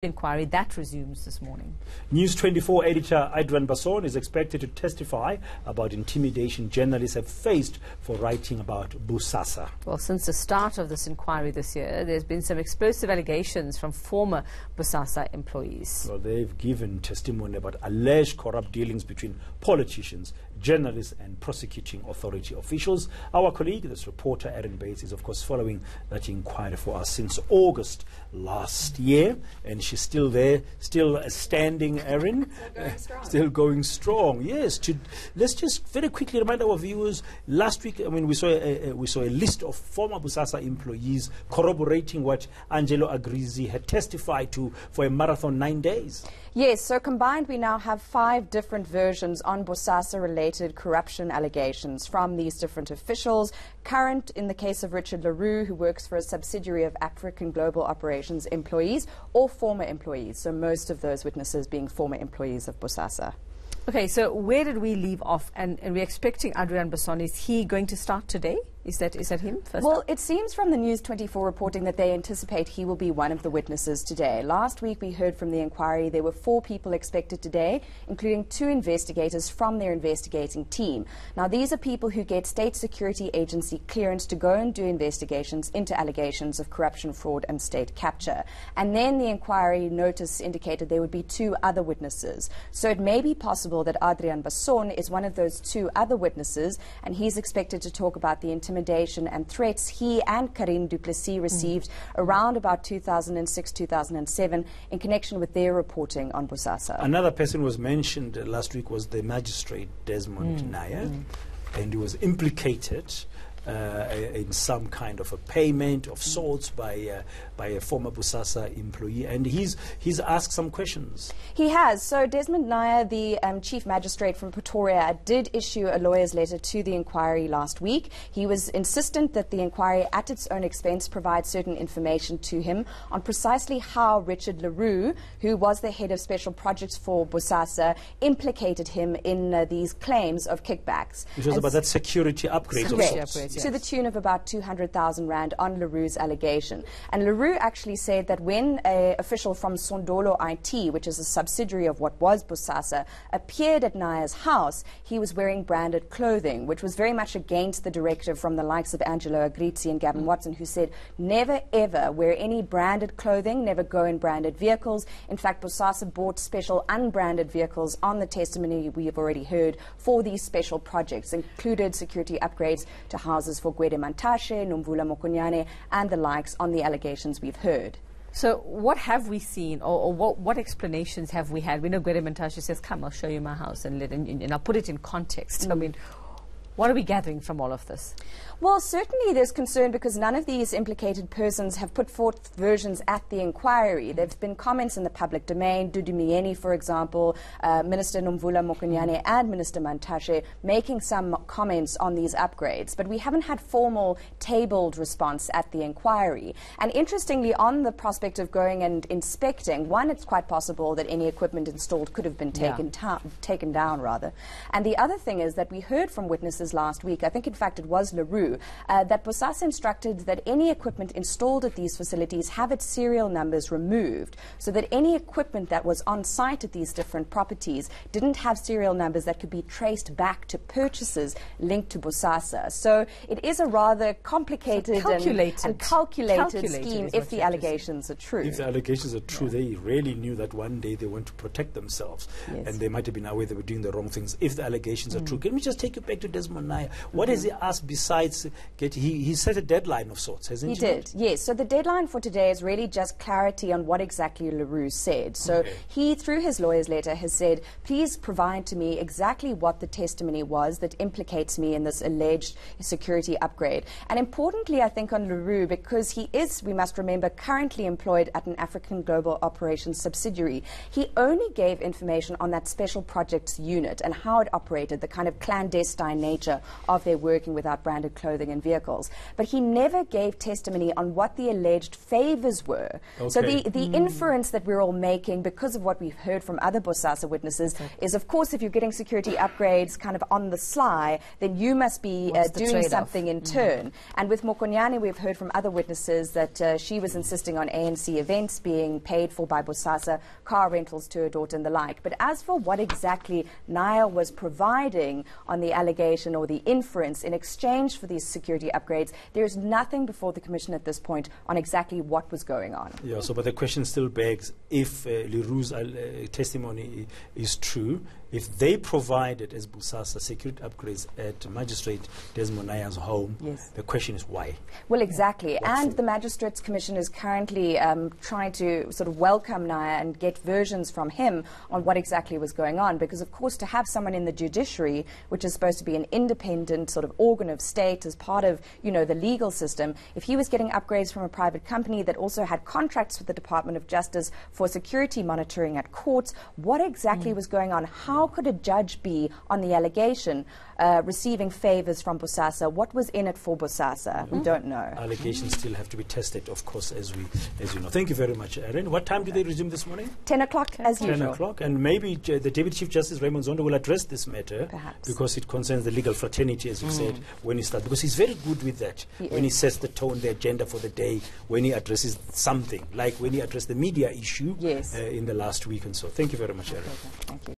inquiry that resumes this morning. News24 Editor Adrian Basson is expected to testify about intimidation journalists have faced for writing about Bosasa. Well, since the start of this inquiry this year, there's been some explosive allegations from former Bosasa employees. Well, they've given testimony about alleged corrupt dealings between politicians, journalists and prosecuting authority officials. Our colleague, this reporter Adrian Besson, is of course following that inquiry for us since August last year, and she's still there, still standing, Erin. Still going strong. Yes. Let's just very quickly remind our viewers. Last week, we saw a list of former Bosasa employees corroborating what Angelo Agrizi had testified to for a marathon 9 days. Yes, so combined we now have 5 different versions on Bosasa-related corruption allegations from these different officials. Current in the case of Richard Leroux, who works for a subsidiary of African Global Operations employees, or former employees, so most of those witnesses being former employees of Bosasa. Okay, so where did we leave off? And we're expecting Adrian Besson. Is he going to start today? Is that him first? Well, it seems from the News24 reporting that they anticipate he will be one of the witnesses today. Last week we heard from the inquiry there were 4 people expected today, including 2 investigators from their investigating team. Now, these are people who get state security agency clearance to go and do investigations into allegations of corruption, fraud and state capture. And then the inquiry notice indicated there would be 2 other witnesses. So it may be possible that Adrian Basson is one of those 2 other witnesses, and he's expected to talk about the intimidation and threats he and Karine du Plessis received around about 2006-2007 in connection with their reporting on Bosasa. Another person was mentioned last week was the magistrate Desmond Nyamane, and he was implicated in some kind of a payment of sorts by a former Bosasa employee, and he's asked some questions. He has. So Desmond Nyamane, the chief magistrate from Pretoria, did issue a lawyer's letter to the inquiry last week. He was insistent that the inquiry, at its own expense, provide certain information to him on precisely how Richard Leroux, who was the head of special projects for Bosasa, implicated him in these claims of kickbacks. It was about that security upgrade of sorts. Yes. To the tune of about 200,000 rand on Leroux's allegation. And Leroux actually said that when an official from Sondolo IT, which is a subsidiary of what was Bosasa, appeared at Nya's house, he was wearing branded clothing, which was very much against the directive from the likes of Angelo Agrizi and Gavin Watson, who said never ever wear any branded clothing, never go in branded vehicles. In fact, Bosasa bought special unbranded vehicles on the testimony we have already heard for these special projects, included security upgrades to houses for Gwede Mantashe, Nomvula Mokunyane and the likes on the allegations we've heard. So what have we seen, or what explanations have we had? We know Gwede Mantashe says, come, I'll show you my house, and I'll put it in context. I mean, what are we gathering from all of this? Well, certainly there's concern because none of these implicated persons have put forth versions at the inquiry. There have been comments in the public domain, Dudu Myeni, for example, Minister Nomvula Mokunyane and Minister Mantashe making some comments on these upgrades. But we haven't had formal tabled response at the inquiry. And interestingly, on the prospect of going and inspecting, one, it's quite possible that any equipment installed could have been taken down, rather. And the other thing is that we heard from witnesses last week, I think in fact it was Leroux, that Bosasa instructed that any equipment installed at these facilities have its serial numbers removed, so that any equipment that was on site at these different properties didn't have serial numbers that could be traced back to purchases linked to Bosasa. So it is a rather complicated and calculated scheme if the allegations are true. If the allegations are true, they really knew that one day they want to protect themselves, and they might have been aware they were doing the wrong things. If the allegations are true, can we just take you back to Desmond Nyamane? What has he asked besides he set a deadline of sorts, hasn't he? He did, yes. So the deadline for today is really just clarity on what exactly Leroux said. So he, through his lawyer's letter, has said, please provide to me exactly what the testimony was that implicates me in this alleged security upgrade. And importantly, I think on Leroux, because he is, we must remember, currently employed at an African Global Operations subsidiary, he only gave information on that special projects unit and how it operated, the kind of clandestine nature nature of their working without branded clothing and vehicles. But he never gave testimony on what the alleged favors were. So the inference that we're all making, because of what we've heard from other Bosasa witnesses, is, of course, if you're getting security upgrades kind of on the sly, then you must be doing something in turn. And with Mokonyane, we've heard from other witnesses that she was insisting on ANC events being paid for by Bosasa, car rentals to her daughter and the like. But as for what exactly Naya was providing on the allegation or the inference in exchange for these security upgrades, there is nothing before the Commission at this point on exactly what was going on. Yeah, so but the question still begs, if Leroux's testimony is true, if they provided, as Bosasa, security upgrades at Magistrate Desmond Nya's home, the question is why? Well, exactly. And the Magistrates Commission is currently trying to sort of welcome Naya and get versions from him on what exactly was going on. Because, of course, to have someone in the judiciary, which is supposed to be an independent sort of organ of state as part of, you know, the legal system, if he was getting upgrades from a private company that also had contracts with the Department of Justice for security monitoring at courts, what exactly was going on? How could a judge be on the allegation receiving favors from Bosasa? What was in it for Bosasa? We don't know. Allegations still have to be tested, of course, as you know. Thank you very much, Erin. What time do they resume this morning? 10 o'clock as usual. 10 o'clock. And maybe the Deputy Chief Justice Raymond Zondo will address this matter. Perhaps. Because it concerns the legal fraternity, as you said, when he starts. Because he's very good with that. When he sets the tone, the agenda for the day, when he addresses something, like when he addressed the media issue in the last week and so. Thank you very much, Erin. Thank you.